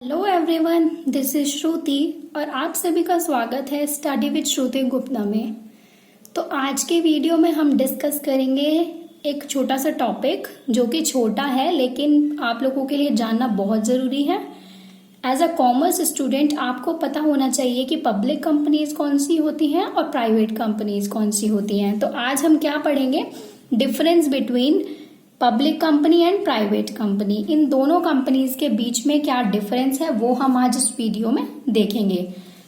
Hello everyone, this is श्रुति और आप सभी का स्वागत है स्टडी विद श्रुति गुप्ता में। तो आज के वीडियो में हम डिस्कस करेंगे एक छोटा सा टॉपिक जो कि छोटा है लेकिन आप लोगों के लिए जानना बहुत ज़रूरी है। एज अ कॉमर्स स्टूडेंट आपको पता होना चाहिए कि पब्लिक कंपनीज कौन सी होती हैं और प्राइवेट कंपनीज कौन सी होती हैं। तो आज हम क्या पढ़ेंगे, difference between public company and private company, इन दोनों कंपनीज के बीच में क्या डिफरेंस है वो हम आज इस वीडियो में देखेंगे।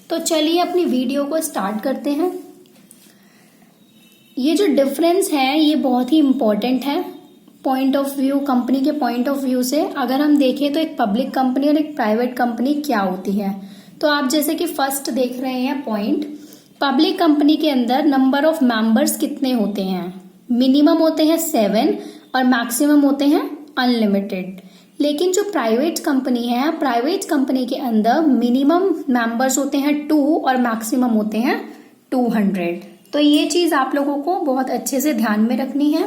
तो चलिए अपनी वीडियो को स्टार्ट करते हैं। ये जो डिफरेंस है ये बहुत ही इंपॉर्टेंट है पॉइंट ऑफ व्यू, कंपनी के पॉइंट ऑफ व्यू से। अगर हम देखें तो एक पब्लिक कंपनी और एक प्राइवेट कंपनी क्या होती है, तो आप जैसे कि फर्स्ट देख रहे हैं पॉइंट, पब्लिक कंपनी के अंदर नंबर ऑफ मेंबर्स कितने होते हैं, मिनिमम होते हैं 7 और मैक्सिमम होते हैं अनलिमिटेड। लेकिन जो प्राइवेट कंपनी है, प्राइवेट कंपनी के अंदर मिनिमम मेंबर्स होते हैं 2 और मैक्सिमम होते हैं 200। तो ये चीज आप लोगों को बहुत अच्छे से ध्यान में रखनी है।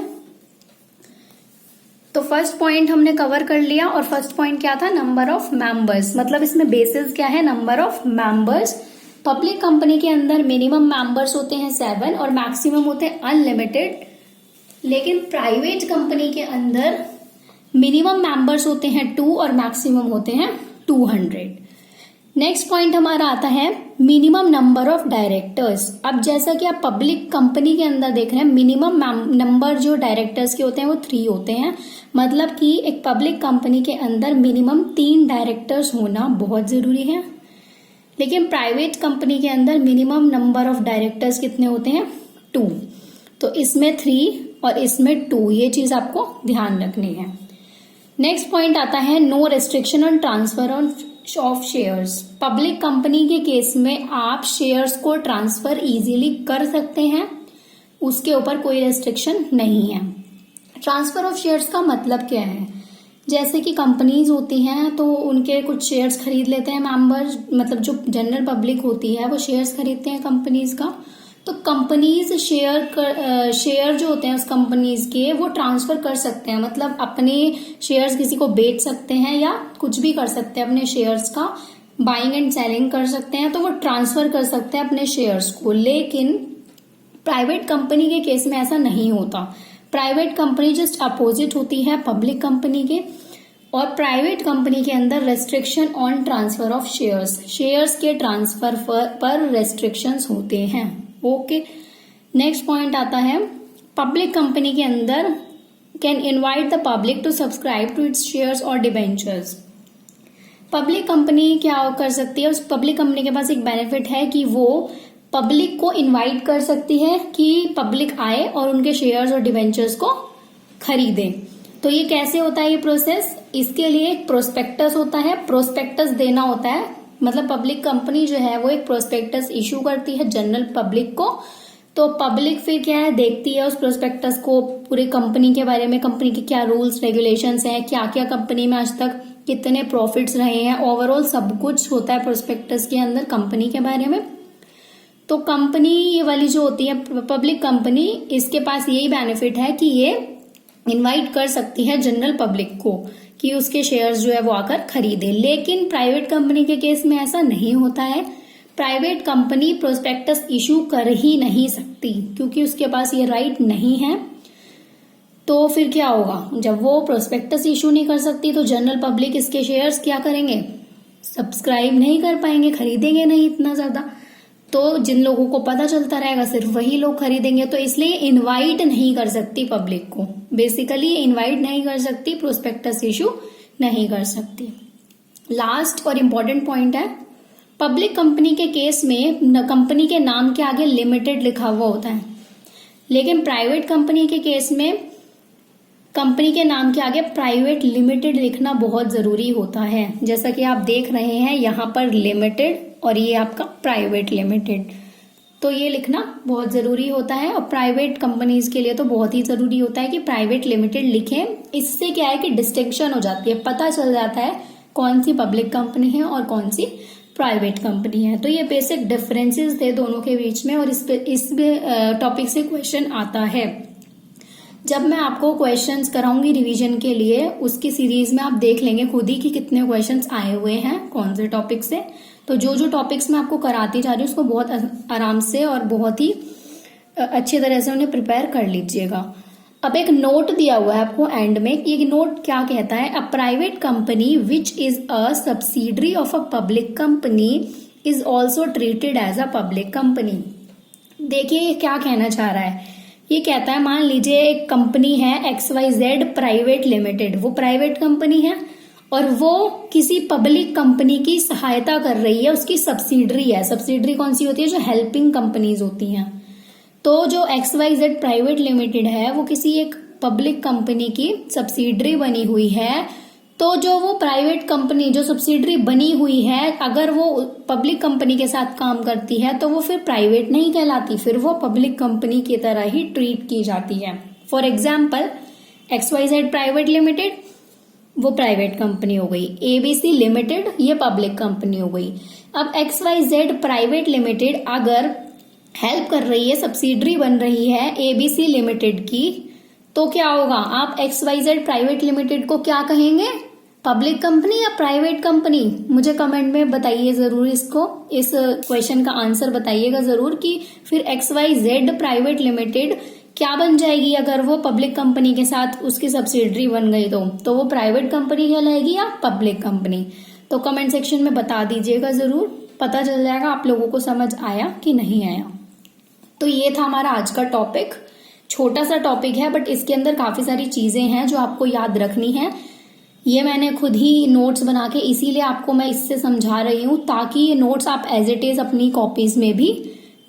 तो फर्स्ट पॉइंट हमने कवर कर लिया और फर्स्ट पॉइंट क्या था, नंबर ऑफ मेंबर्स, मतलब इसमें बेसिस क्या है, number of members. Public company के अंदर मिनिमम मेंबर्स होते हैं 7 और मैक्सिमम होते हैं अनलिमिटेड। लेकिन प्राइवेट कंपनी के अंदर मिनिमम मेंबर्स होते हैं 2 और मैक्सिमम होते हैं 200। नेक्स्ट पॉइंट हमारा आता है मिनिमम नंबर ऑफ डायरेक्टर्स। अब जैसा कि आप पब्लिक कंपनी के अंदर देख रहे हैं, मिनिमम नंबर जो डायरेक्टर्स के होते हैं वो 3 होते हैं। मतलब कि एक पब्लिक कंपनी के अंदर मिनिमम 3 डायरेक्टर्स होना बहुत जरूरी है। लेकिन प्राइवेट कंपनी के अंदर मिनिमम नंबर ऑफ डायरेक्टर्स कितने होते हैं, 2। तो इसमें 3 और इसमें 2, ये चीज आपको ध्यान रखनी है। नेक्स्ट पॉइंट आता है no restriction on transfer of shares. Public company के केस में आप शेयर्स को ट्रांसफर इजीली कर सकते हैं, उसके ऊपर कोई रेस्ट्रिक्शन नहीं है। ट्रांसफर ऑफ शेयर्स का मतलब क्या है, जैसे कि कंपनीज होती हैं तो उनके कुछ शेयर्स खरीद लेते हैं मेंबर्स, मतलब जो जनरल पब्लिक होती है वो शेयर्स खरीदते हैं कंपनीज का। तो कंपनीज शेयर जो होते हैं उस कंपनीज के वो ट्रांसफर कर सकते हैं, मतलब अपने शेयर्स किसी को बेच सकते हैं या कुछ भी कर सकते हैं, अपने शेयर्स का बाइंग एंड सेलिंग कर सकते हैं, तो वो ट्रांसफर कर सकते हैं अपने शेयर्स को। लेकिन प्राइवेट कंपनी के केस में ऐसा नहीं होता। प्राइवेट कंपनी जस्ट अपोजिट होती है पब्लिक कंपनी के, और प्राइवेट कंपनी के अंदर restriction on transfer of shares के ट्रांसफर पर रेस्ट्रिक्शंस होते हैं। ओके, नेक्स्ट पॉइंट आता है पब्लिक कंपनी के अंदर can invite the public to subscribe to its shares और डिबेंचर्स। पब्लिक कंपनी क्या कर सकती है, उस पब्लिक कंपनी के पास एक बेनिफिट है कि वो पब्लिक को इनवाइट कर सकती है कि पब्लिक आए और उनके शेयर्स और डिबेंचर्स को खरीदे। तो ये कैसे होता है ये प्रोसेस, इसके लिए एक प्रोस्पेक्टस होता है, प्रोस्पेक्टस देना होता है। मतलब पब्लिक कंपनी जो है वो एक प्रोस्पेक्टस इशू करती है जनरल पब्लिक को। तो पब्लिक फिर क्या है, देखती है उस प्रोस्पेक्टस को, पूरे कंपनी के बारे में, कंपनी के क्या रूल्स रेगुलेशंस हैं, क्या क्या कंपनी में आज तक कितने प्रॉफिट्स रहे हैं, ओवरऑल सब कुछ होता है प्रोस्पेक्टस के अंदर कंपनी के बारे में। तो कंपनी ये वाली जो होती है पब्लिक कंपनी, इसके पास यही बेनिफिट है कि ये इनवाइट कर सकती है जनरल पब्लिक को कि उसके शेयर्स जो है वो आकर खरीदे। लेकिन प्राइवेट कंपनी के केस में ऐसा नहीं होता है। प्राइवेट कंपनी प्रोस्पेक्टस इशू कर ही नहीं सकती क्योंकि उसके पास ये राइट नहीं है। तो फिर क्या होगा, जब वो प्रोस्पेक्टस इशू नहीं कर सकती तो जनरल पब्लिक इसके शेयर्स क्या करेंगे, सब्सक्राइब नहीं कर पाएंगे, खरीदेंगे नहीं इतना ज्यादा। तो जिन लोगों को पता चलता रहेगा सिर्फ वही लोग खरीदेंगे। तो इसलिए इनवाइट नहीं कर सकती पब्लिक को, बेसिकली इनवाइट नहीं कर सकती, प्रोस्पेक्टस इशू नहीं कर सकती। लास्ट और इम्पोर्टेंट पॉइंट है, पब्लिक कंपनी के केस में कंपनी के नाम के आगे लिमिटेड लिखा हुआ होता है, लेकिन प्राइवेट कंपनी के केस में कंपनी के नाम के आगे प्राइवेट लिमिटेड लिखना बहुत जरूरी होता है। जैसा कि आप देख रहे हैं यहाँ पर लिमिटेड और ये आपका प्राइवेट लिमिटेड, तो ये लिखना बहुत जरूरी होता है। और प्राइवेट कंपनीज के लिए तो बहुत ही जरूरी होता है कि प्राइवेट लिमिटेड लिखें। इससे क्या है कि डिस्टिंक्शन हो जाती है, पता चल जाता है कौन सी पब्लिक कंपनी है और कौन सी प्राइवेट कंपनी है। तो ये बेसिक डिफरेंसेस थे दोनों के बीच में और इस टॉपिक से क्वेश्चन आता है। जब मैं आपको क्वेश्चंस कराऊंगी रिवीजन के लिए, उसकी सीरीज में आप देख लेंगे खुद ही कि कितने क्वेश्चंस आए हुए हैं कौन से टॉपिक से। तो जो जो टॉपिक्स मैं आपको कराती जा रही हूँ उसको बहुत आराम से और बहुत ही अच्छी तरह से उन्हें प्रिपेयर कर लीजिएगा। अब एक नोट दिया हुआ है आपको एंड में, ये नोट क्या कहता है, a private company which is a subsidiary of a public company is also treated as a public company. देखिए क्या कहना चाह रहा है, ये कहता है मान लीजिए एक कंपनी है XYZ प्राइवेट लिमिटेड, वो प्राइवेट कंपनी है और वो किसी पब्लिक कंपनी की सहायता कर रही है, उसकी सब्सिडरी है। सब्सिडरी कौन सी होती है, जो हेल्पिंग कंपनीज होती हैं। तो जो XYZ प्राइवेट लिमिटेड है वो किसी एक पब्लिक कंपनी की सब्सिडरी बनी हुई है। तो जो वो प्राइवेट कंपनी जो सब्सिडरी बनी हुई है, अगर वो पब्लिक कंपनी के साथ काम करती है तो वो फिर प्राइवेट नहीं कहलाती, फिर वो पब्लिक कंपनी की तरह ही ट्रीट की जाती है। For example XYZ private limited वो प्राइवेट कंपनी हो गई, ABC लिमिटेड ये पब्लिक कंपनी हो गई। अब XYZ प्राइवेट लिमिटेड अगर हेल्प कर रही है, सब्सिडरी बन रही है ABC लिमिटेड की, तो क्या होगा, आप XYZ प्राइवेट लिमिटेड को क्या कहेंगे, पब्लिक कंपनी या प्राइवेट कंपनी? मुझे कमेंट में बताइए जरूर, इसको इस क्वेश्चन का आंसर बताइएगा जरूर कि फिर XYZ प्राइवेट लिमिटेड क्या बन जाएगी अगर वो पब्लिक कंपनी के साथ उसकी सब्सिडरी बन गई, तो वो प्राइवेट कंपनी कहलाएगी या पब्लिक कंपनी? तो कमेंट सेक्शन में बता दीजिएगा जरूर, पता चल जाएगा आप लोगों को समझ आया कि नहीं आया। तो ये था हमारा आज का टॉपिक, छोटा सा टॉपिक है बट इसके अंदर काफी सारी चीजें हैं जो आपको याद रखनी है। ये मैंने खुद ही नोट्स बना के इसीलिए आपको मैं इससे समझा रही हूँ, ताकि ये नोट्स आप एज इट इज अपनी कॉपीज में भी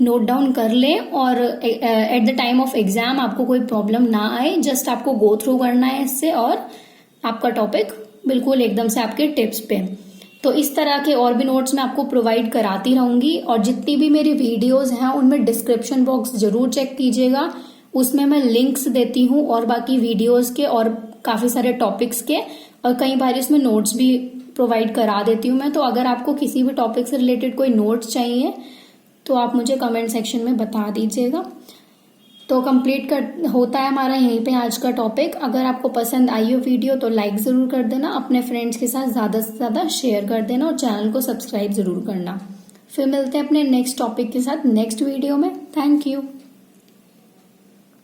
नोट डाउन कर लें और at the time of exam आपको कोई प्रॉब्लम ना आए। जस्ट आपको गो थ्रू करना है इससे और आपका टॉपिक बिल्कुल एकदम से आपके टिप्स पे। तो इस तरह के और भी नोट्स मैं आपको प्रोवाइड कराती रहूंगी और जितनी भी मेरी वीडियोस हैं उनमें डिस्क्रिप्शन बॉक्स जरूर चेक कीजिएगा, उसमें मैं लिंक्स देती हूँ और बाकी वीडियोस के और काफी सारे टॉपिक्स के, और कई बार इसमें नोट्स भी प्रोवाइड करा देती हूँ मैं। तो अगर आपको किसी भी टॉपिक से रिलेटेड कोई नोट्स चाहिए तो आप मुझे कमेंट सेक्शन में बता दीजिएगा। तो कंप्लीट होता है हमारा यहीं पे आज का टॉपिक। अगर आपको पसंद आई हो वीडियो तो लाइक जरूर कर देना, अपने फ्रेंड्स के साथ ज्यादा से ज्यादा शेयर कर देना और चैनल को सब्सक्राइब जरूर करना। फिर मिलते हैं अपने नेक्स्ट टॉपिक के साथ नेक्स्ट वीडियो में। Thank you.